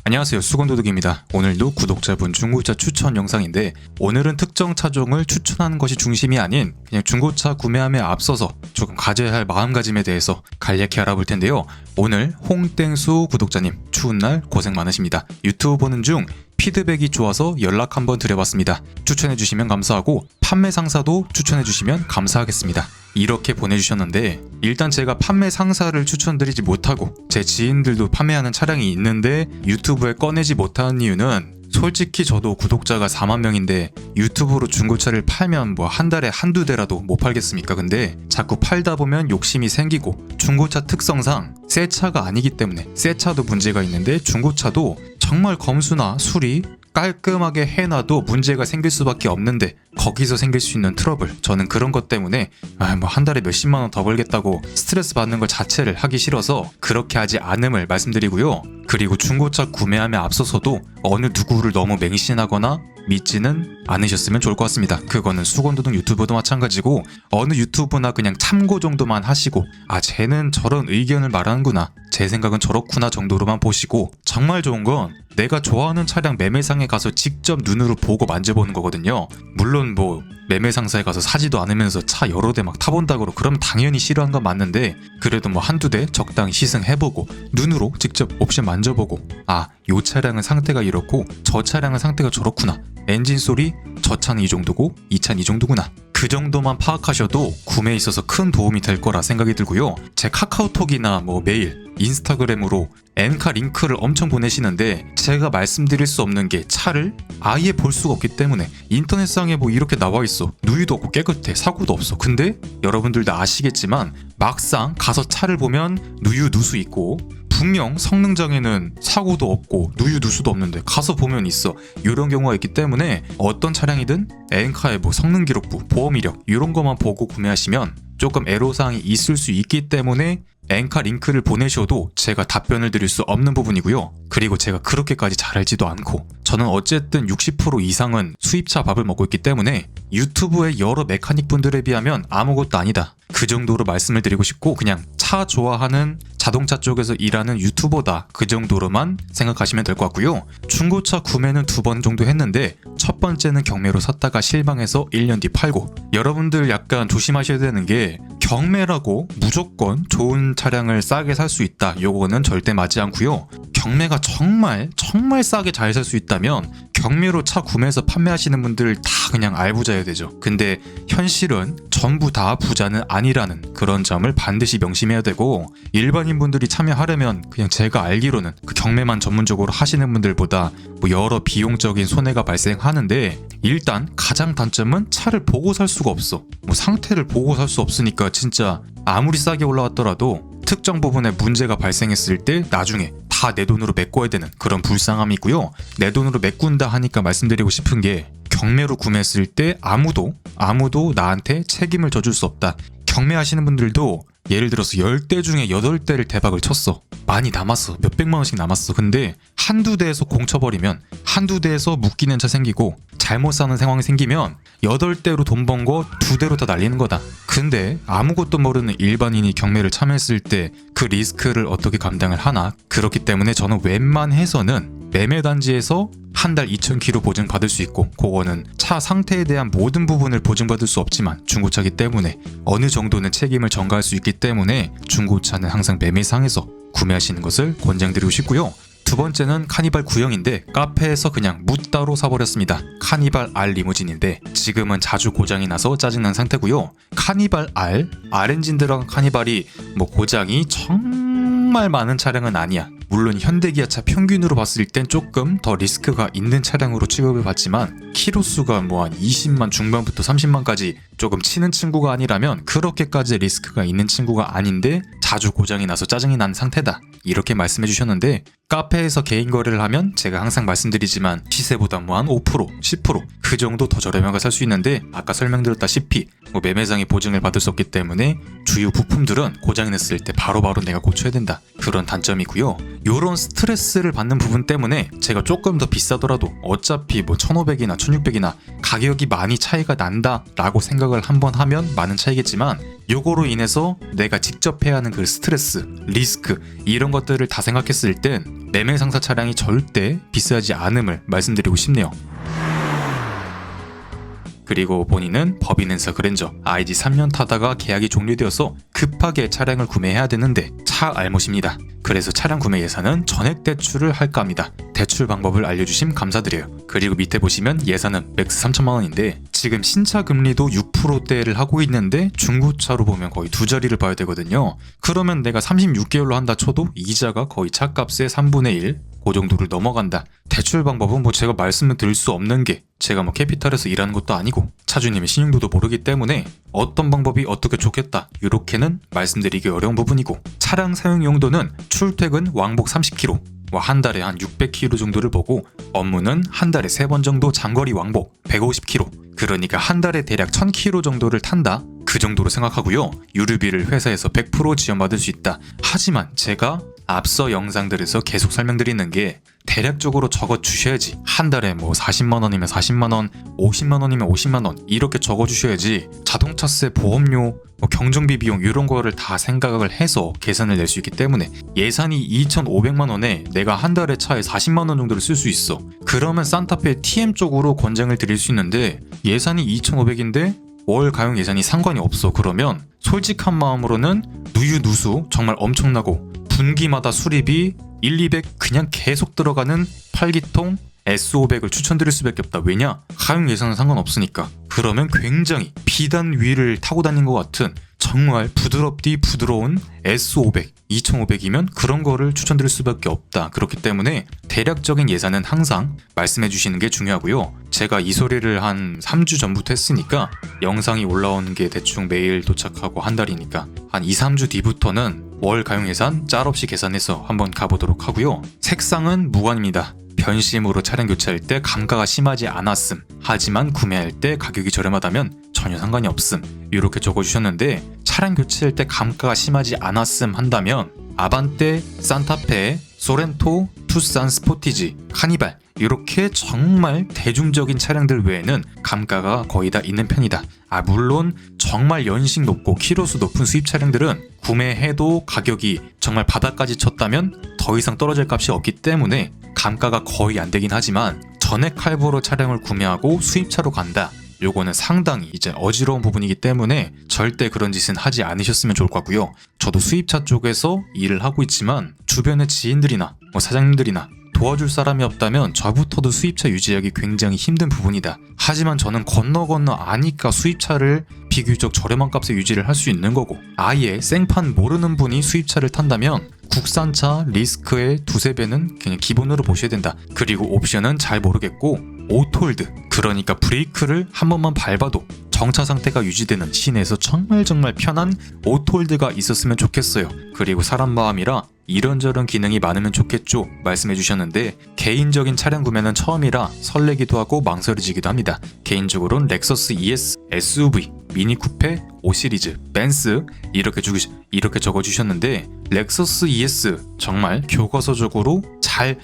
안녕하세요, 수건도둑입니다. 오늘도 구독자분 중고차 추천 영상인데, 오늘은 특정 차종을 추천하는 것이 중심이 아닌 그냥 중고차 구매함에 앞서서 조금 가져야 할 마음가짐에 대해서 간략히 알아볼 텐데요. 오늘 홍땡수 구독자님, 추운 날 고생 많으십니다. 유튜브 보는 중 피드백이 좋아서 연락 한번 드려봤습니다. 추천해주시면 감사하고 판매 상사도 추천해주시면 감사하겠습니다. 이렇게 보내주셨는데, 일단 제가 판매 상사를 추천드리지 못하고 제 지인들도 판매하는 차량이 있는데 유튜브에 꺼내지 못하는 이유는, 솔직히 저도 구독자가 4만 명인데 유튜브로 중고차를 팔면 뭐 한 달에 한두 대라도 못 팔겠습니까? 근데 자꾸 팔다 보면 욕심이 생기고, 중고차 특성상 새 차가 아니기 때문에 새 차도 문제가 있는데 중고차도 정말 검수나 수리 깔끔하게 해놔도 문제가 생길 수밖에 없는데, 거기서 생길 수 있는 트러블, 저는 그런 것 때문에 뭐 한 달에 몇십만 원 더 벌겠다고 스트레스 받는 것 자체를 하기 싫어서 그렇게 하지 않음을 말씀드리고요. 그리고 중고차 구매함에 앞서서도 어느 누구를 너무 맹신하거나 믿지는 않으셨으면 좋을 것 같습니다. 그거는 수건도둑 유튜버도 마찬가지고, 어느 유튜브나 그냥 참고 정도만 하시고, 쟤는 저런 의견을 말하는구나, 제 생각은 저렇구나 정도로만 보시고, 정말 좋은 건 내가 좋아하는 차량 매매상에 가서 직접 눈으로 보고 만져보는 거거든요. 물론 뭐 매매상사에 가서 사지도 않으면서 차 여러 대 막 타본다고 그러면 당연히 싫어한 건 맞는데, 그래도 뭐 한두 대 적당히 시승해보고 눈으로 직접 옵션 만져보고, 요 차량은 상태가 이렇고 저 차량은 상태가 저렇구나, 엔진 소리 저 차는 이 정도고 이 차는 이 정도구나, 그 정도만 파악하셔도 구매에 있어서 큰 도움이 될 거라 생각이 들고요. 제 카카오톡이나 뭐 메일, 인스타그램으로 엔카 링크를 엄청 보내시는데, 제가 말씀드릴 수 없는 게 차를 아예 볼 수가 없기 때문에, 인터넷상에 뭐 이렇게 나와 있어, 누유도 없고 깨끗해, 사고도 없어. 근데 여러분들 다 아시겠지만 막상 가서 차를 보면 누유 누수 있고, 분명 성능장에는 사고도 없고 누유 누수도 없는데 가서 보면 있어. 이런 경우가 있기 때문에 어떤 차량이든 엔카의 뭐 성능 기록부, 보험 이력 이런 것만 보고 구매하시면 조금 애로사항이 있을 수 있기 때문에 엔카 링크를 보내셔도 제가 답변을 드릴 수 없는 부분이고요. 그리고 제가 그렇게까지 잘 알지도 않고, 저는 어쨌든 60% 이상은 수입차 밥을 먹고 있기 때문에 유튜브의 여러 메카닉 분들에 비하면 아무것도 아니다, 그 정도로 말씀을 드리고 싶고, 그냥 차 좋아하는 자동차 쪽에서 일하는 유튜버다, 그 정도로만 생각하시면 될 것 같고요. 중고차 구매는 2번 정도 했는데, 첫 번째는 경매로 샀다가 실망해서 1년 뒤 팔고. 여러분들 약간 조심하셔야 되는 게, 경매라고 무조건 좋은 차량을 싸게 살 수 있다, 요거는 절대 맞지 않고요. 경매가 정말 싸게 잘 살 수 있다면 경매로 차 구매해서 판매하시는 분들 다 그냥 알부자여야 되죠. 근데 현실은 전부 다 부자는 아니라는 그런 점을 반드시 명심해야 되고, 일반인 분들이 참여하려면 그냥 제가 알기로는 그 경매만 전문적으로 하시는 분들보다 뭐 여러 비용적인 손해가 발생하는데, 일단 가장 단점은 차를 보고 살 수가 없어. 뭐 상태를 보고 살 수 없으니까 진짜 아무리 싸게 올라왔더라도 특정 부분에 문제가 발생했을 때 나중에 다 내 돈으로 메꿔야 되는 그런 불쌍함이 있고요. 내 돈으로 메꾼다 하니까 말씀드리고 싶은 게, 경매로 구매했을 때 아무도 나한테 책임을 져줄 수 없다. 경매하시는 분들도 예를 들어서 10대 중에 8대를 대박을 쳤어. 많이 남았어. 몇백만 원씩 남았어. 근데 한두 대에서 공쳐버리면, 한두 대에서 묶이는 차 생기고 잘못 사는 상황이 생기면 8대로 돈 번 거 2대로 다 날리는 거다. 근데 아무것도 모르는 일반인이 경매를 참여했을 때 그 리스크를 어떻게 감당을 하나? 그렇기 때문에 저는 웬만해서는 매매단지에서 한 달 2,000km 보증 받을 수 있고, 그거는 차 상태에 대한 모든 부분을 보증받을 수 없지만 중고차기 때문에 어느 정도는 책임을 전가할 수 있기 때문에 중고차는 항상 매매상에서 구매하시는 것을 권장드리고 싶고요. 두 번째는 카니발 구형인데, 카페에서 그냥 무따로 사버렸습니다. 카니발 R 리무진인데 지금은 자주 고장이 나서 짜증난 상태고요. 카니발 R 엔진 들어간 카니발이 뭐 고장이 정말 많은 차량은 아니야. 물론 현대기아차 평균으로 봤을 땐 조금 더 리스크가 있는 차량으로 취급을 받지만, 키로수가 뭐 한 20만 중반부터 30만까지 조금 치는 친구가 아니라면 그렇게까지 리스크가 있는 친구가 아닌데 자주 고장이 나서 짜증이 난 상태다, 이렇게 말씀해 주셨는데, 카페에서 개인 거래를 하면 제가 항상 말씀드리지만 시세보다 뭐 한 5%, 10% 그 정도 더 저렴하게 살 수 있는데, 아까 설명드렸다시피 뭐 매매상의 보증을 받을 수 없기 때문에 주요 부품들은 고장이 났을 때 바로바로 내가 고쳐야 된다, 그런 단점이고요. 요런 스트레스를 받는 부분 때문에 제가 조금 더 비싸더라도 어차피 뭐 1,500이나 1,600이나 가격이 많이 차이가 난다 라고 생각을 한번 하면 많은 차이겠지만, 요거로 인해서 내가 직접 해야 하는 그 스트레스, 리스크 이런 것들을 다 생각했을 땐 매매 상사 차량이 절대 비싸지 않음을 말씀드리고 싶네요. 그리고 본인은 법인행사 그랜저 ID 3년 타다가 계약이 종료되어서 급하게 차량을 구매해야 되는데 차 알못입니다. 그래서 차량 구매 예산은 전액 대출을 할까 합니다. 대출 방법을 알려주심 감사드려요. 그리고 밑에 보시면 예산은 맥스 3천만 원인데 지금 신차 금리도 6%대를 하고 있는데 중고차로 보면 거의 두 자리를 봐야 되거든요. 그러면 내가 36개월로 한다 쳐도 이자가 거의 차값의 3분의 1, 그 정도를 넘어간다. 대출 방법은 뭐 제가 말씀을 드릴 수 없는 게 제가 뭐 캐피탈에서 일하는 것도 아니고 차주님의 신용도도 모르기 때문에 어떤 방법이 어떻게 좋겠다 이렇게는 말씀드리기 어려운 부분이고, 차량 사용 용도는 출퇴근 왕복 30km, 한 달에 한 600km 정도를 보고 업무는 한 달에 3번 정도 장거리 왕복 150km, 그러니까 한 달에 대략 1000km 정도를 탄다, 그 정도로 생각하고요. 유류비를 회사에서 100% 지원받을 수 있다. 하지만 제가 앞서 영상들에서 계속 설명드리는 게 대략적으로 적어 주셔야지. 한 달에 뭐 40만 원이면 40만 원, 50만 원이면 50만 원 이렇게 적어 주셔야지 자동차세, 보험료, 경정비 비용 이런 거를 다 생각을 해서 계산을 낼 수 있기 때문에 예산이 2,500만 원에 내가 한 달에 차에 40만 원 정도를 쓸 수 있어. 그러면 산타페 TM 쪽으로 권장을 드릴 수 있는데 예산이 2,500인데 월 가용 예산이 상관이 없어. 그러면 솔직한 마음으로는 누유누수 정말 엄청나고 분기마다 수리비 1, 200 그냥 계속 들어가는 8기통 S500을 추천드릴 수밖에 없다. 왜냐? 가용 예산은 상관없으니까. 그러면 굉장히 비단 위를 타고 다닌 것 같은 정말 부드럽디 부드러운 S500, 2500이면 그런 거를 추천드릴 수밖에 없다. 그렇기 때문에 대략적인 예산은 항상 말씀해 주시는 게 중요하고요. 제가 이 소리를 한 3주 전부터 했으니까 영상이 올라오는 게 대충 매일 도착하고 한 달이니까 한 2, 3주 뒤부터는 월 가용 예산 짤없이 계산해서 한번 가보도록 하고요. 색상은 무관입니다. 변심으로 차량 교체할 때 감가가 심하지 않았음, 하지만 구매할 때 가격이 저렴하다면 전혀 상관이 없음, 이렇게 적어주셨는데 차량 교체할 때 감가가 심하지 않았음 한다면 아반떼, 산타페, 소렌토, 투싼 스포티지, 카니발 이렇게 정말 대중적인 차량들 외에는 감가가 거의 다 있는 편이다. 물론 정말 연식 높고 키로수 높은 수입 차량들은 구매해도 가격이 정말 바닥까지 쳤다면 더 이상 떨어질 값이 없기 때문에 감가가 거의 안 되긴 하지만 전액 할부로 차량을 구매하고 수입차로 간다, 요거는 상당히 이제 어지러운 부분이기 때문에 절대 그런 짓은 하지 않으셨으면 좋을 것 같고요. 저도 수입차 쪽에서 일을 하고 있지만 주변의 지인들이나 사장님들이나 도와줄 사람이 없다면 저부터도 수입차 유지하기 굉장히 힘든 부분이다. 하지만 저는 건너 아니까 수입차를 비교적 저렴한 값에 유지를 할 수 있는 거고, 아예 생판 모르는 분이 수입차를 탄다면 국산차 리스크의 2~3배는 그냥 기본으로 보셔야 된다. 그리고 옵션은 잘 모르겠고 오토홀드, 그러니까 브레이크를 한 번만 밟아도 정차 상태가 유지되는 시내에서 정말 편한 오토홀드가 있었으면 좋겠어요. 그리고 사람 마음이라 이런저런 기능이 많으면 좋겠죠 말씀해 주셨는데 개인적인 차량 구매는 처음이라 설레기도 하고 망설여지기도 합니다. 개인적으로는 렉서스 ES, SUV, 미니 쿠페, 5시리즈, 벤츠 이렇게 적어주셨는데 렉서스 ES 정말 교과서적으로 잘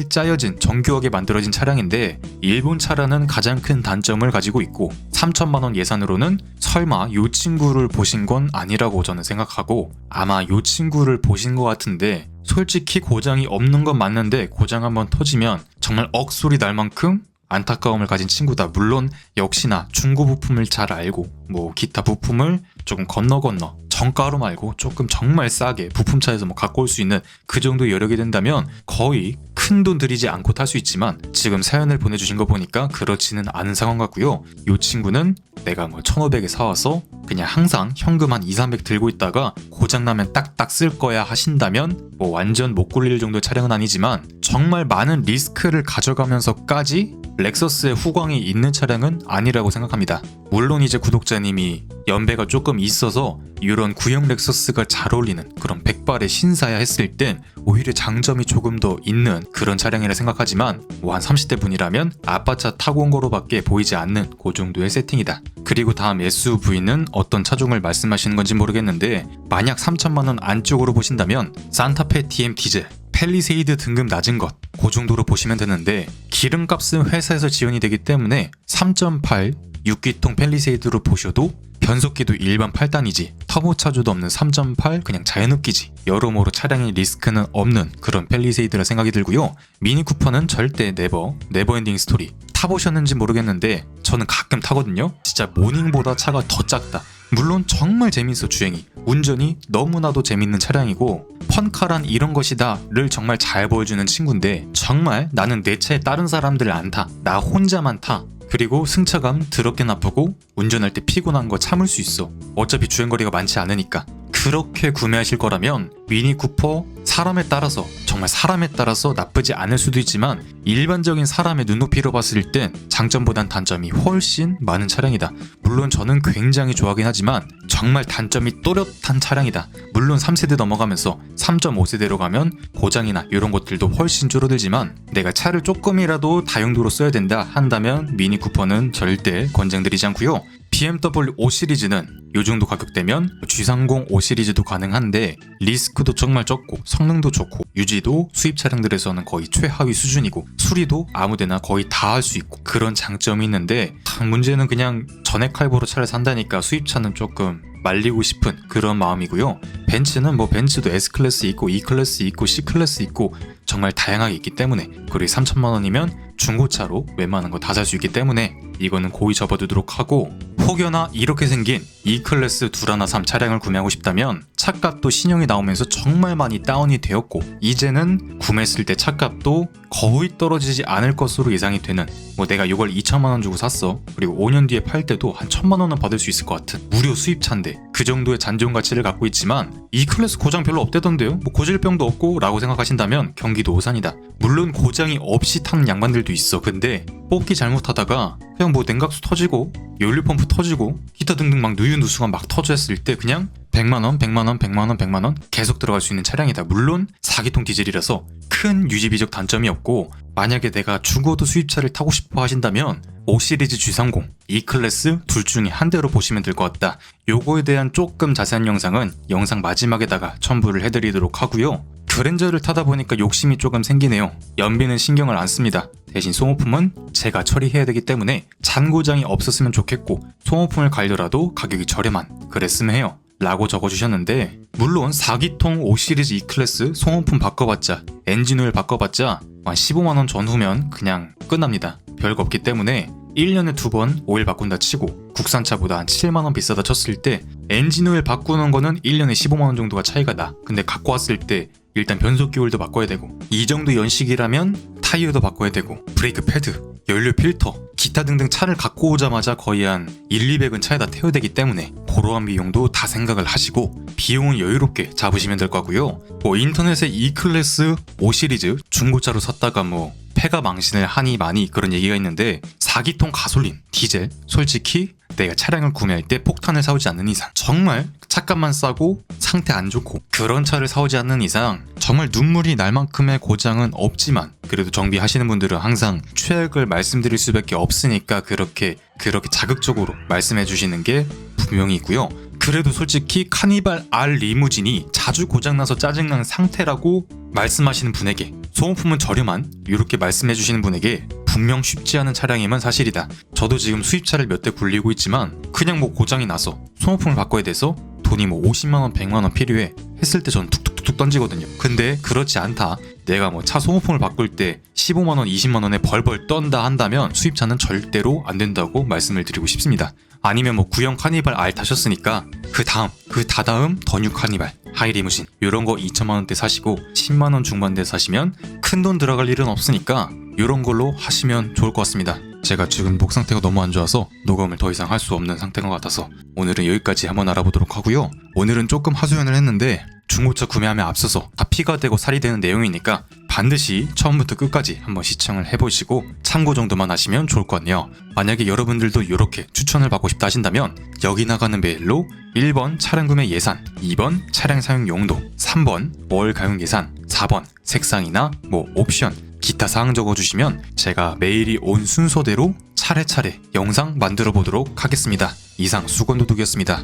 짜여진 정교하게 만들어진 차량인데 일본 차라는 가장 큰 단점을 가지고 있고 3천만 원 예산으로는 설마 요 친구를 보신 건 아니라고 저는 생각하고, 아마 요 친구를 보신 것 같은데 솔직히 고장이 없는 건 맞는데 고장 한번 터지면 정말 억소리 날 만큼 안타까움을 가진 친구다. 물론 역시나 중고 부품을 잘 알고 기타 부품을 조금 건너 정가로 말고 조금 정말 싸게 부품차에서 갖고 올 수 있는 그 정도 여력이 된다면 거의 큰 돈 들이지 않고 탈 수 있지만 지금 사연을 보내주신 거 보니까 그렇지는 않은 상황 같고요. 이 친구는 내가 1500에 사와서 그냥 항상 현금 한 200~300 들고 있다가 고장나면 딱딱 쓸 거야 하신다면 완전 못 굴릴 정도의 차량은 아니지만 정말 많은 리스크를 가져가면서까지 렉서스의 후광이 있는 차량은 아니라고 생각합니다. 물론 이제 구독자님이 연배가 조금 있어서 이런 구형 렉서스가 잘 어울리는 그런 백발의 신사야 했을 땐 오히려 장점이 조금 더 있는 그런 차량이라 생각하지만 한 30대 분이라면 아빠차 타고 온 거로밖에 보이지 않는 그 정도의 세팅이다. 그리고 다음 SUV는 어떤 차종을 말씀하시는 건지 모르겠는데 만약 3천만 원 안쪽으로 보신다면 산타페 TM 디젤, 팰리세이드 등급 낮은 것, 그 정도로 보시면 되는데 기름값은 회사에서 지원이 되기 때문에 3.8 6기통 팰리세이드로 보셔도 변속기도 일반 8단이지 터보차저도 없는 3.8 그냥 자연흡기지. 여러모로 차량의 리스크는 없는 그런 펠리세이드라 생각이 들고요. 미니 쿠퍼는 절대 네버엔딩 스토리. 타보셨는지 모르겠는데 저는 가끔 타거든요. 진짜 모닝보다 차가 더 작다. 물론 정말 재밌어. 주행이, 운전이 너무나도 재밌는 차량이고 펀카란 이런 것이다를 정말 잘 보여주는 친구인데, 정말 나는 내 차에 다른 사람들 안 타, 나 혼자만 타. 그리고 승차감 더럽게 나쁘고 운전할 때 피곤한 거 참을 수 있어. 어차피 주행거리가 많지 않으니까. 그렇게 구매하실 거라면 미니 쿠퍼 정말 사람에 따라서 나쁘지 않을 수도 있지만 일반적인 사람의 눈높이로 봤을 땐 장점보단 단점이 훨씬 많은 차량이다. 물론 저는 굉장히 좋아하긴 하지만 정말 단점이 또렷한 차량이다. 물론 3세대 넘어가면서 3.5세대로 가면 고장이나 이런 것들도 훨씬 줄어들지만 내가 차를 조금이라도 다용도로 써야 된다 한다면 미니 쿠퍼는 절대 권장드리지 않고요. BMW 5 시리즈는 요 정도 가격대면 G30 5 시리즈도 가능한데 리스크도 정말 적고 성능도 좋고 유지도 수입 차량들에서는 거의 최하위 수준이고 수리도 아무데나 거의 다 할 수 있고 그런 장점이 있는데, 문제는 그냥 전액 할부로 차를 산다니까 수입차는 조금 말리고 싶은 그런 마음이고요. 벤츠는 벤츠도 S클래스 있고 E클래스 있고 C클래스 있고 정말 다양하게 있기 때문에, 그리고 3천만 원이면 중고차로 웬만한 거 다 살 수 있기 때문에 이거는 고의 접어두도록 하고, 혹여나 이렇게 생긴 E클래스 2 하나 3 차량을 구매하고 싶다면 차값도 신형이 나오면서 정말 많이 다운이 되었고 이제는 구매했을 때 차값도 거의 떨어지지 않을 것으로 예상이 되는, 내가 이걸 2천만 원 주고 샀어, 그리고 5년 뒤에 팔 때도 한 1,000만 원은 받을 수 있을 것 같은 무료 수입차인데 그 정도의 잔존 가치를 갖고 있지만 E클래스 고장 별로 없대던데요? 고질병도 없고 라고 생각하신다면 경기도 오산이다. 물론 고장이 없이 타는 양반들도 있어. 근데 뽑기 잘못하다가 그냥 냉각수 터지고 연료 펌프 터지고 기타 등등 막 누유누수가 막 터져 했을 때 그냥 100만원, 100만원, 100만원, 100만원 계속 들어갈 수 있는 차량이다. 물론 4기통 디젤이라서 큰 유지비적 단점이 없고, 만약에 내가 죽어도 수입차를 타고 싶어 하신다면 5 시리즈 G30, E클래스 둘 중에 한 대로 보시면 될 것 같다. 요거에 대한 조금 자세한 영상은 영상 마지막에다가 첨부를 해드리도록 하고요. 그랜저를 타다 보니까 욕심이 조금 생기네요. 연비는 신경을 안 씁니다. 대신 소모품은 제가 처리해야 되기 때문에 잔고장이 없었으면 좋겠고 소모품을 갈더라도 가격이 저렴한 그랬으면 해요 라고 적어주셨는데, 물론 4기통 5 시리즈 E클래스 소모품 바꿔봤자 엔진오일 바꿔봤자 한 15만원 전후면 그냥 끝납니다. 별거 없기 때문에 1년에 2번 오일 바꾼다 치고 국산차보다 한 7만원 비싸다 쳤을 때 엔진오일 바꾸는 거는 1년에 15만원 정도가 차이가 나. 근데 갖고 왔을 때 일단 변속기 오일도 바꿔야 되고, 이 정도 연식이라면 타이어도 바꿔야 되고, 브레이크 패드, 연료 필터, 기타 등등 차를 갖고 오자마자 거의 한 1, 200은 차에다 태워야 되기 때문에 그러한 비용도 다 생각을 하시고 비용은 여유롭게 잡으시면 될 거고요. 인터넷에 E클래스 5 시리즈 중고차로 샀다가 폐가 망신을 하니 많이 그런 얘기가 있는데, 4기통 가솔린, 디젤, 솔직히 내가 차량을 구매할 때 폭탄을 사오지 않는 이상, 정말 차값만 싸고 상태 안 좋고 그런 차를 사오지 않는 이상 정말 눈물이 날 만큼의 고장은 없지만, 그래도 정비하시는 분들은 항상 최악을 말씀드릴 수밖에 없으니까 그렇게 자극적으로 말씀해 주시는 게 분명히 있고요. 그래도 솔직히 카니발 R 리무진이 자주 고장나서 짜증난 상태라고 말씀하시는 분에게, 소모품은 저렴한 이렇게 말씀해 주시는 분에게 분명 쉽지 않은 차량이면 사실이다. 저도 지금 수입차를 몇 대 굴리고 있지만 그냥 고장이 나서 소모품을 바꿔야 돼서 돈이 50만원, 100만원 필요해 했을 때 저는 툭툭툭 던지거든요. 근데 그렇지 않다, 내가 차 소모품을 바꿀 때 15만원, 20만원에 벌벌 떤다 한다면 수입차는 절대로 안 된다고 말씀을 드리고 싶습니다. 아니면 구형 카니발 R 타셨으니까 그 다다음 더 뉴 카니발, 하이리무진 요런 거 2천만원대 사시고 10만원 중반대 사시면 큰 돈 들어갈 일은 없으니까 요런 걸로 하시면 좋을 것 같습니다. 제가 지금 목 상태가 너무 안 좋아서 녹음을 더 이상 할 수 없는 상태인 것 같아서 오늘은 여기까지 한번 알아보도록 하고요. 오늘은 조금 하소연을 했는데 중고차 구매하면 앞서서 다 피가 되고 살이 되는 내용이니까 반드시 처음부터 끝까지 한번 시청을 해보시고 참고 정도만 하시면 좋을 것 같네요. 만약에 여러분들도 이렇게 추천을 받고 싶다 하신다면 여기 나가는 메일로 1번 차량 구매 예산, 2번 차량 사용 용도, 3번 월 가용 예산, 4번 색상이나 옵션 기타 사항 적어주시면 제가 메일이 온 순서대로 차례차례 영상 만들어 보도록 하겠습니다. 이상 수건도둑이었습니다.